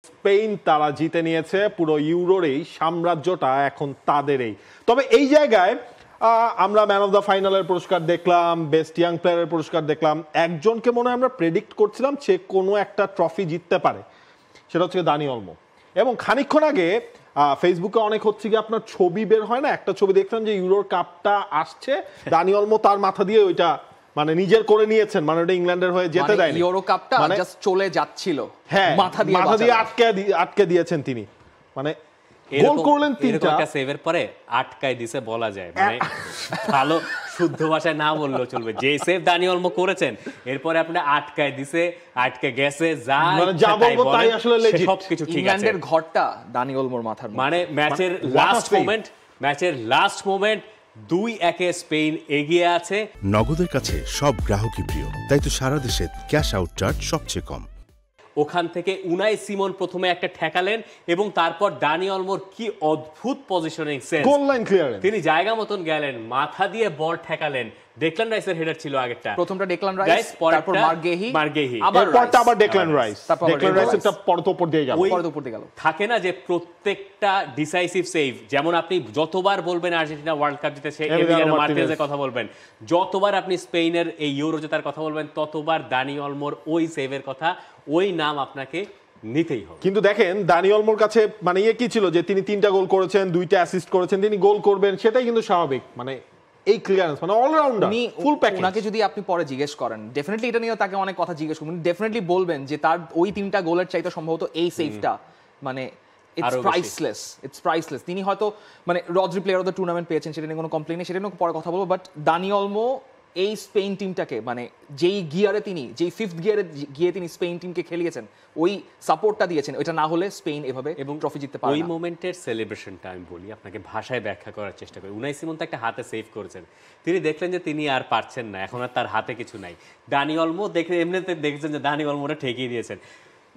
Spain তারা জিতে নিয়েছে, পুরো ইউরোর এই সাম্রাজ্যটা এখন তাদেরই। তবে এই জায়গায় আমরা ম্যান অফ দ্য ফাইনালের পুরস্কার দেখলাম, বেস্ট ইয়াং প্লেয়ারের পুরস্কার দেখলাম, একজনকে মনে হয় আমরা প্রেডিক্ট করছিলাম সে কোনো একটা ট্রফি জিততে পারে, সেটা হচ্ছে দানি অলমো। এবং খানিকক্ষণ আগে ফেসবুকে অনেক হচ্ছে কি আপনার ছবি বের হয় না, একটা ছবি দেখলাম যে ইউরোর কাপটা আসছে, দানি অলমো তার মাথা দিয়ে ওইটা মানে নিজের করে নিয়েছেন, মানে ওটা ইংল্যান্ডের হয়ে যেতে দেয়নি, ইউরো কাপটা জাস্ট চলে যাচ্ছিল, হ্যাঁ মাথা দিয়ে আটকে দিয়েছেন তিনি, মানে গোল করলেন তিনটা, একটা সেভের পরে আটকায় দিছে বলা যায়, মানে ভালো শুদ্ধ ভাষায় না বললেও চলবে, যে সেভ দানি অলমো করেছেন এরপরে আপনি আটকায় দিছে, আটকে গেছে, যা বলবো তাই আসলে লেজিট, সবকিছু ঠিক আছে। ইংল্যান্ডের ঘরটা দানি অলমোর মাথার, মানে ম্যাচের লাস্ট মোমেন্ট 2-1 স্পেন এগিয়ে আছে। নগদের কাছে সব গ্রাহকই প্রিয়, তাই তো সারা দেশে ক্যাশ আউট চার্জ সবচেয়ে কম। ওখান থেকে উনাই সিমন প্রথমে একটা ঠেকালেন এবং তারপর দানি অলমোর কি অদ্ভুত positioning sense, goal line clearance, তিনি জায়গা মতন গেলেন, মাথা দিয়ে বল ঠেকালেন। ডেকলান রাইসের হেডার ছিল আগেরটা, প্রথমটা ডেকলান রাইস, তারপর মার্গেহি, আবার ডেকলান রাইস, ডেকলান রাইসটা পরতোপর দিয়ে গেল। থাকে না যে প্রত্যেকটা ডিসাইসিভ সেভ, যেমন আপনি যতবার বলবেন আর্জেন্টিনা ওয়ার্ল্ড কাপ জিতেছে, এমিলিয়ানো মার্টিনেজের কথা বলবেন, যতবার আপনি স্পেনের এই ইউরো জেতার কথা বলবেন, ততবার দানি অলমোর ওই সেভের কথা, ওই নাম আপনাকে নিতেই হবে। কিন্তু দেখেন দানি অলমোর কাছে মানে কি ছিল যে তিনি 3টা গোল করেছেন, 2টা অ্যাসিস্ট করেছেন, তিনি গোল করবেন সেটাই কিন্তু স্বাভাবিক, মানে এই ক্লিয়ারেন্স মানে অলরাউন্ডার ফুল প্যাকেজ। ওনাকে যদি আপনি পরে জিজ্ঞেস করেন, ডেফিনেটলি এটা নিয়ে তাকে অনেক কথা জিজ্ঞেস করবেন, ডেফিনেটলি বলবেন যে তার ওই 3টা গোলের চাইতে সম্ভবত এই সেভটা মানে ইটস প্রাইসলেস। তিনি হয়তো মানে Rodri player of the tournament পেয়েছেন, সেটা নিয়ে কোনো কমপ্লেন নেই, সেটা নিয়ে পরে কথা বলবো, বাট দানি অলমো এই স্পেন টিমটাকে মানে যেই গিয়ারে তিনি, যেই 5th গিয়ারে গিয়ে তিনি স্পেন টিমকে খেলিয়েছেন, ওই সাপোর্টটা দিয়েছেন, ওইটা না হলে স্পেন এভাবে এবং ট্রফি জিততে পারে না। ওই মোমেন্টের সেলিব্রেশনটা আমি বলি আপনাকে, ভাষায় ব্যাখ্যা করার চেষ্টা করি। উনাই সিমন তো একটা হাতে সেভ করেছেন, তিনি দেখলেন যে তিনি আর পারছেন না, এখন আর তার হাতে কিছু নাই। দানি অলমো এমনিতে দেখেছেন যে দানি অলমোটা ঠেকিয়ে দিয়েছেন।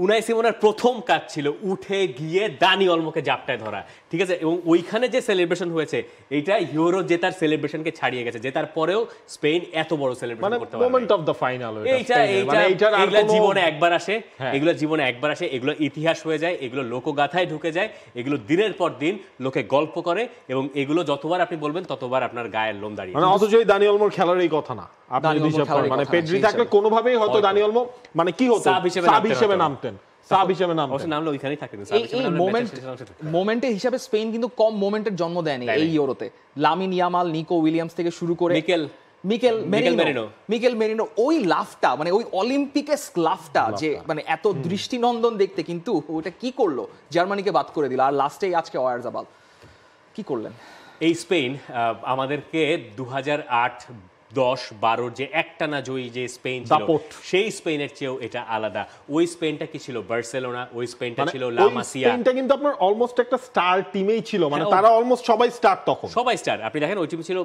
উনাই সিমনের প্রথম কাজ ছিল উঠে গিয়ে দানি অলমোকে জাপটায় ধরা, ঠিক আছে, এবং ওইখানে যে সেলিব্রেশন হয়েছে এইটা ইউরো জেতার সেলিব্রেশনকে ছাড়িয়ে গেছে, জেতার পরেও স্পেন এত বড় সেলিব্রেশন করতে পারে, মোমেন্ট অফ দ্য ফাইনাল। এইটা জীবনে একবার আসে, এগুলো জীবনে একবার আসে, এগুলো ইতিহাস হয়ে যায়, এগুলো লোকগাথায় ঢুকে যায়, এগুলো দিনের পর দিন লোকে গল্প করে, এবং এগুলো যতবার আপনি বলবেন ততবার আপনার গায়ের লোম দাঁড়িয়ে, মানে অথচ এই দানি অলমোর খেলার এই কথা না, আপনি হিসাব করেন মানে পেড্রি থাকলে কোনোভাবেই হয়তো দানি অলমো মানে কি হতো সাব হিসেবে নামতেন, নামলে ওইখানেই থাকেন। মোমেন্টের হিসাবে স্পেন কিন্তু কম মোমেন্টের জন্ম দেয়নি এই ইউরোতে। লামিন ইয়ামাল, নিকো উইলিয়ামস থেকে শুরু করে মিকেল মেরিনো, ওই লাফটা মানে ওই অলিম্পিকের লাফটা যে মানে এত দৃষ্টিনন্দন দেখতে, কিন্তু ওটা কি করলো, জার্মানিকে বাদ করে দিল, আর লাস্টে আজকে ওয়ারজাবাল কি করলেন। এই স্পেন আমাদেরকে 2008-10-12 যে একটানা জয়ী যে স্পেন ছিল, সেই স্পেনের চেয়েও এটা আলাদা। ওই স্পেনটা কি ছিল? বার্সেলোনা, ওই স্পেনটা ছিল লা মাসিয়া। স্পেনটা কিন্তু আপনার অলমোস্ট একটা স্টার টিমেই ছিল, মানে তারা অলমোস্ট সবাই স্টার, তখন সবাই স্টার। আপনি দেখেন ওই টিম ছিল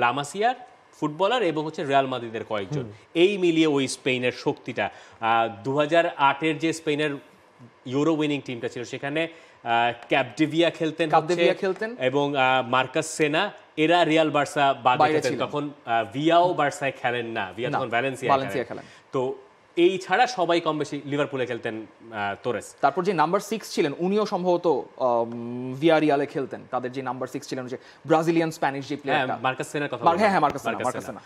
লা মাসিয়ার ফুটবলার এবং হচ্ছে রিয়াল মাদ্রিদের কয়েকজন, এই মিলিয়ে ওই স্পেনের শক্তিটা। 2008-এর যে স্পেনের ইউরো উইনিং টিমটা ছিল, সেখানে ক্যাপডেভিয়া খেলতেন এবং মার্কাস সেনা, এরা রিয়াল বার্সা বাদে খেলতেন, তখন ভিয়াও বার্সায় খেলেন না, ভিয়া তখন ভ্যালেন্সিয়া খেলেন। তো এই ছাড়া সবাই কম বেশি লিভারপুলে খেলতেন তোরেস। তারপর যে নাম্বার 6 ছিলেন উনিও সম্ভবত ভিয়ারিয়ালে খেলতেন, তাদের যে নাম্বার 6 ছিলেন যে ব্রাজিলিয়ান স্প্যানিশ যে প্লেয়ারটা, মার্কাস সেনার কথা, হ্যাঁ মার্কাস সেনা।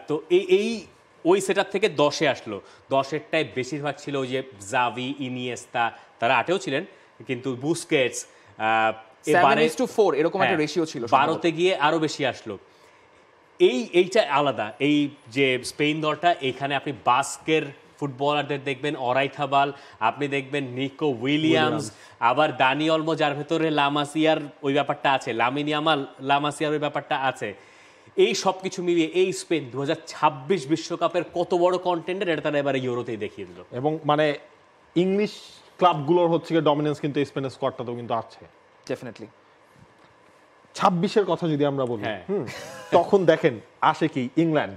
তো এই ওই সেটআপ থেকে 10-এ আসলো, 10-এরটাই বেশিরভাগ ছিল ওই যে জাভি, ইনিয়েস্তা, তারা 8-এও ছিলেন, কিন্তু বুস্কেটস 7:4 এরকম একটা রেশিও ছিল, 12-তে গিয়ে আরো বেশি আসলো। এইটা আলাদা, এই যে স্পেন দলটা, এইখানে আপনি বাস্কের ফুটবলারদের দেখবেন, অরাইথাবাল, আপনি দেখবেন নিকো উইলিয়ামস, আবার দানি অলমো, যার ভেতরে লামাসিয়ার ওই ব্যাপারটা আছে, লামিন ইয়ামাল, লামাসিয়ার ওই ব্যাপারটা আছে। এই সব কিছু মিলিয়ে এই স্পেন 2026 বিশ্বকাপের কত বড় কন্টেন্ডার, এটা তারা এবারে ইউরোতেই দেখিয়ে দিল। এবং মানে ইংলিশ ক্লাবগুলোর হচ্ছে ডমিনেন্স কিন্তু স্পেনের স্কোয়াডটাতেও কিন্তু আছে ডেফিনেটলি। 26-এর কথা যদি আমরা বলি, তখন দেখেন আসে কি ইংল্যান্ড,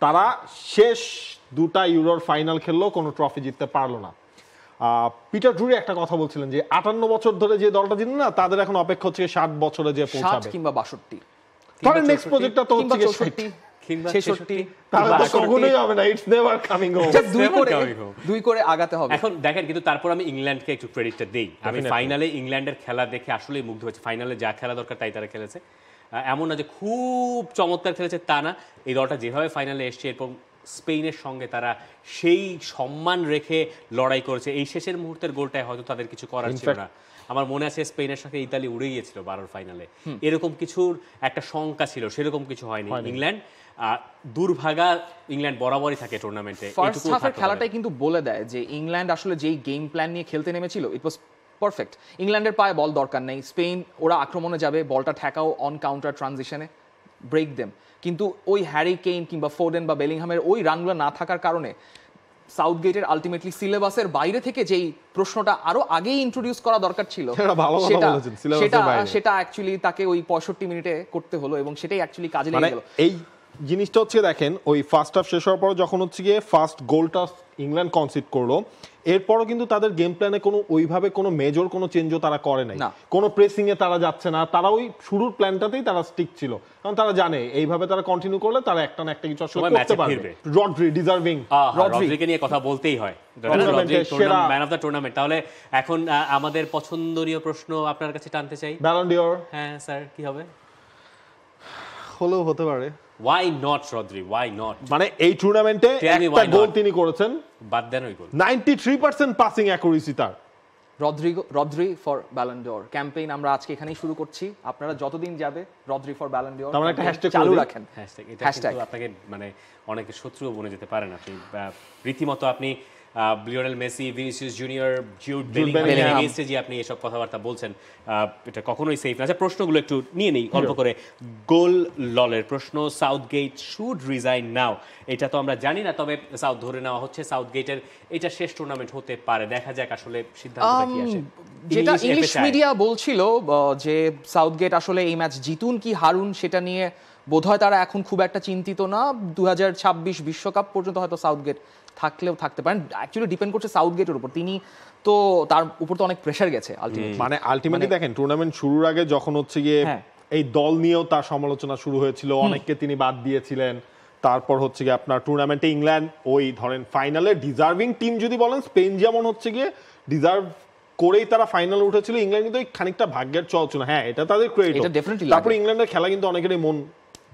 তারা শেষ 2টা ইউরোর ফাইনাল খেললো, কোনো ট্রফি জিততে পারলো না। পিটার ড্রুরি একটা কথা বলছিলেন যে 58 বছর ধরে যে দলটা জিতল না, তাদের এখন অপেক্ষা হচ্ছে 60 বছরে যে পৌঁছাবে, 60 কিংবা 62, তাহলে নেক্সট প্রজেক্টটা তো হচ্ছে 60 কিংবা 66 তাহলে তো 62 কখনোই হবে না, it's never coming home. Just Never coming home. দুই করে আগাতে হবে। এখন দেখেন, কিন্তু তারপর আমি ইংল্যান্ডকে একটু ক্রেডিটটা দেই। আমি ফাইনালে ইংল্যান্ডের খেলা দেখে আসলেই মুগ্ধ হয়েছি। ফাইনালে যা খেলা দরকার তাই তারা খেলেছে। এমন না যে খুব চমৎকার খেলেছে তা না, এই দলটা যেভাবে ফাইনালে এসছে এবং স্পেনের সঙ্গে তারা সেই সম্মান রেখে লড়াই করেছে, এই শেষের মুহূর্তের গোলটায় হয়তো তাদের কিছু করার ছিল না। আমার মনে আছে স্পেনের সাথে ইতালি উড়ে গিয়েছিল 12 ফাইনালে, এরকম কিছুর একটা শঙ্কা ছিল, সেরকম কিছু হয়নি। ইংল্যান্ড দুর্ভাগা, ইংল্যান্ড বরাবরই থাকে টুর্নামেন্টে। ফার্স্ট হাফের খেলাটাই কিন্তু বলে দেয় যে ইংল্যান্ড আসলে যেই গেম প্ল্যান নিয়ে খেলতে নেমেছিল, ইট ওয়াজ পারফেক্ট। ইংল্যান্ডের পায়ে বল দরকার নেই, স্পেন ওরা আক্রমণে যাবে, বলটা ঠেকাও অন কাউন্টার ট্রানজিশনে, ব্রেক দেম। কিন্তু ওই হ্যারি কেইন কিংবা ফোডেন বা বেলিংহামের ওই রানগুলো না থাকার কারণে সাউথগেটের আলটিমেটলি সিলেবাসের বাইরে থেকে যেই প্রশ্নটা আরো আগেই ইন্ট্রোডিউস করা দরকার ছিল, সেটা অ্যাকচুয়ালি তাকে ওই 65 মিনিটে করতে হলো এবং সেটাই অ্যাকচুয়ালি কাজে লেগে গেল। এই জিনিসটা হচ্ছে দেখেন, ওই ফার্স্ট হাফ শেষ হওয়ার পর যখন হচ্ছে গিয়ে ফার্স্ট গোলটা ইংল্যান্ড কনসিড করলো, এরপরও কিন্তু তাদের গেম প্ল্যানে কোনো ওইভাবে কোনো মেজর কোনো চেঞ্জও তারা করে নাই, কোনো প্রেসিং এ তারা যাচ্ছে না, তারা ওই শুরুর প্ল্যানটাতেই তারা স্টিক ছিল, কারণ তারা জানে এইভাবে তারা কন্টিনিউ করলে তারা একটা না একটা কিছু আসলে করতে পারবে। রড্রি ডিজার্ভিং, রড্রিকে নিয়ে কথা বলতেই হয়, ম্যান অফ দ্য টুর্নামেন্ট। তাহলে এখন আমাদের পছন্দনীয় প্রশ্ন আপনার কাছে টানতে চাই, ব্যালন ডিওর। হ্যাঁ স্যার, কি হবে? হলেও হতে পারে। Why not Rodri? Why not? মানে এই টুর্নামেন্টে একটা গোল তিনি করেছেন, বাদ দেন ওই গোল। 93% পাসিং অ্যাকুরেসি তার। Rodri for Ballon d'Or campaign আমরা আজকে এখানেই শুরু করছি। আপনারা যতদিন যাবে রদ্রি ফর ব্যালন ডিওর আমরা একটা হ্যাশট্যাগ চালু রাখেন। এটা কিন্তু আপনাকে মানে অনেকে শত্রুও বনে যেতে পারেন আপনি। রীতিমতো আপনি Lionel Messi, Vinicius Junior, Jude Bellingham এগেইনস্টে যে আপনি এসব কথাবার্তা বলছেন, এটা কখনোই সেফ না। আচ্ছা, প্রশ্নগুলো একটু নিয়ে নেই অল্প করে। গোল ললের প্রশ্ন, সাউথগেট শুড রিজাইন নাও, এটা তো আমরা জানি না, তবে সাউথ ধরে নেওয়া হচ্ছে সাউথগেটের এটা শেষ টুর্নামেন্ট হতে পারে। দেখা যাক আসলে সিদ্ধান্তটা কি আসে। যেটা ইংলিশ মিডিয়া বলছিল যে সাউথগেট আসলে এই ম্যাচ জিতুন কি হারুন সেটা নিয়ে বোধহয় তারা এখন খুব একটা চিন্তিত না। 2026 বিশ্বকাপ পর্যন্ত হয়তো সাউথগেট থাকলেও থাকতে পারেন। অ্যাকচুয়ালি ডিপেন্ড করছে সাউথগেটের উপর, তিনি তো তার উপর তো অনেক প্রেসার গেছে আলটিমেটলি। মানে আলটিমেটলি দেখেন, টুর্নামেন্ট শুরুর আগে যখন হচ্ছে গিয়ে এই দল নিয়েও তার সমালোচনা শুরু হয়েছিল, অনেককে তিনি বাদ দিয়েছিলেন। তারপর হচ্ছে গিয়ে আপনার টুর্নামেন্টে ইংল্যান্ড ওই ধরেন ফাইনালে ডিজার্ভিং টিম যদি বলেন, স্পেন যেমন হচ্ছে গিয়ে ডিজার্ভ করেই তারা ফাইনালে উঠেছিল, ইংল্যান্ড কিন্তু খানিকটা ভাগ্যের চল ছিল। হ্যাঁ, এটা তাদের ক্রেডিট। তারপর ইংল্যান্ডের খেলা কিন্তু অনেকেরই মন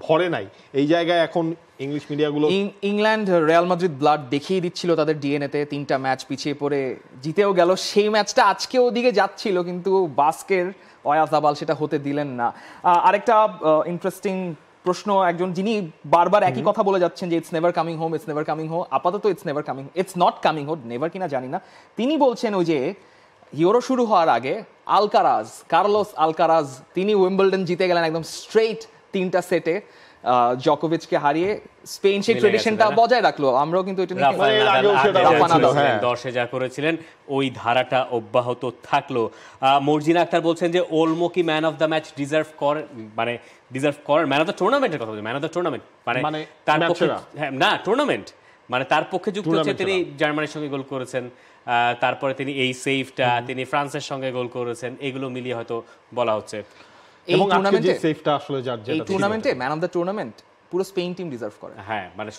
ভরে নাই। এই জায়গায় এখন ইংলিশ মিডিয়াগুলো ইংল্যান্ড রিয়াল মাদ্রিদ ব্লাড দেখিয়ে দিচ্ছিল তাদের ডিএনএতে, 3টা ম্যাচ পিছিয়ে পড়ে জিতেও গেল। সেই ম্যাচটা আজকে ওদিকে যাচ্ছিল, কিন্তু বাস্কের ওয়াজাবাল সেটা হতে দিলেন না। আরেকটা ইন্টারেস্টিং প্রশ্ন, একজন যিনি বারবার একই কথা বলে যাচ্ছেন যে it's never coming home, it's never coming home, আপাতত it's never coming, it's not coming home, never কিনা জানি না। তিনি বলছেন ওই যে ইউরো শুরু হওয়ার আগে কার্লোস আলকারাজ তিনি উইম্বলডন জিতে গেলেন একদম স্ট্রেইট 3টা সেটে জকোভিচকে হারিয়ে। স্পেন সেই ট্রেডিশনটা বজায় রাখলো। আমরাও কিন্তু এটা নিয়ে 10 যা করেছিলেন ওই ধারাটা অব্যাহত থাকলো। মর্জিনা আক্তার বলছেন যে ওলমো কি man of the match deserve করে, মানে ডিজার্ভ করেন ম্যান অফ দ্য টুর্নামেন্টের কথা বলছেন, ম্যান অফ দ্য টুর্নামেন্ট মানে তার পক্ষে, হ্যাঁ না টুর্নামেন্ট মানে তার পক্ষে যুক্ত হচ্ছে তিনি জার্মানির সঙ্গে গোল করেছেন, তারপরে তিনি এই সেভটা তিনি ফ্রান্সের সঙ্গে গোল করেছেন, এগুলো মিলিয়ে হয়তো বলা হচ্ছে। এই টুর্নামেন্টে ম্যান অফ দ্য টুর্নামেন্ট পুরো স্পেন টিম ডিজার্ভ করে। হ্যাঁ, মানে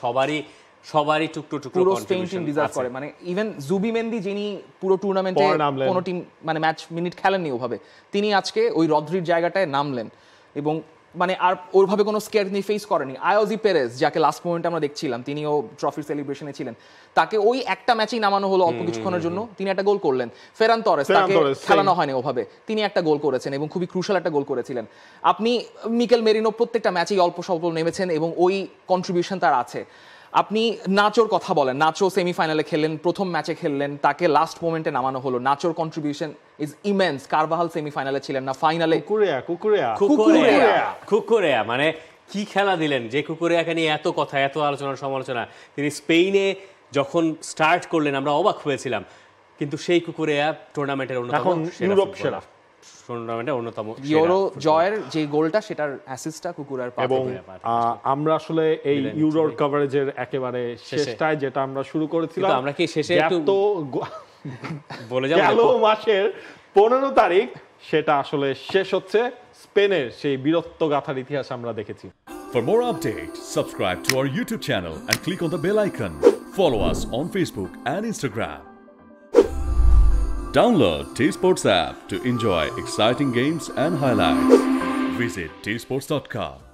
সবারই টুকরো পুরো স্পেন টিম ডিজার্ভ করে। মানে ইভেন জুবিমেন্দি যিনি পুরো টুর্নামেন্টে কোনো টিম মানে ম্যাচ মিনিট খেলেননি ওভাবে, তিনি আজকে ওই রদ্রির জায়গাটায় নামলেন এবং মানে আর ওইভাবে কোনো স্কেয়ার তিনি ফেস করেনি। আয়োজি পেরেজ যাকে লাস্ট মোমেন্টে আমরা দেখছিলাম, তিনিও ট্রফির সেলিব্রেশনে ছিলেন, তাকে ওই একটা ম্যাচেই নামানো হলো অল্প কিছুক্ষণের জন্য, তিনি একটা গোল করলেন। ফেরান তরেস তাকে খেলানো হয়নি ওভাবে, তিনি একটা গোল করেছেন এবং খুবই ক্রুশাল একটা গোল করেছিলেন। আপনি মিকেল মেরিনো প্রত্যেকটা ম্যাচেই অল্প স্বল্প নেমেছেন এবং ওই কন্ট্রিবিউশন তার আছে। আপনি নাচোর কথা বলেন, নাচো সেমিফাইনালে খেললেন, প্রথম ম্যাচে খেললেন, তাকে লাস্ট মোমেন্টে নামানো হলো। নাচোর কন্ট্রিবিউশন ইজ ইমেন্স। কারবাহাল সেমিফাইনালে ছিলেন না, ফাইনালে কুকুরেয়া মানে কি খেলা দিলেন, যে কুকুরেয়াকে নিয়ে এত কথা, এত আলোচনা সমালোচনা। তিনি স্পেনে যখন স্টার্ট করলেন আমরা অবাক হয়েছিলাম, কিন্তু সেই কুকুরেয়া টুর্নামেন্টের অন্যতম সেরা টুর্নামেন্টের অন্যতম ইউরো জয়ের যে গোলটা সেটার অ্যাসিস্টটা কুকুরের পাবে। এবং আমরা আসলে এই ইউরোর কভারেজের একেবারে শেষটায় যেটা আমরা শুরু করেছিলাম, আমরা কি শেষে একটু বলে যাব গেল মাসের 15 তারিখ সেটা আসলে শেষ হচ্ছে। স্পেনের সেই বীরত্ব গাথার ইতিহাস আমরা দেখেছি। For more updates, subscribe to our YouTube channel and click on the bell icon. Follow us on Facebook and Instagram. Download T-Sports app to enjoy exciting games and highlights. Visit tsports.com.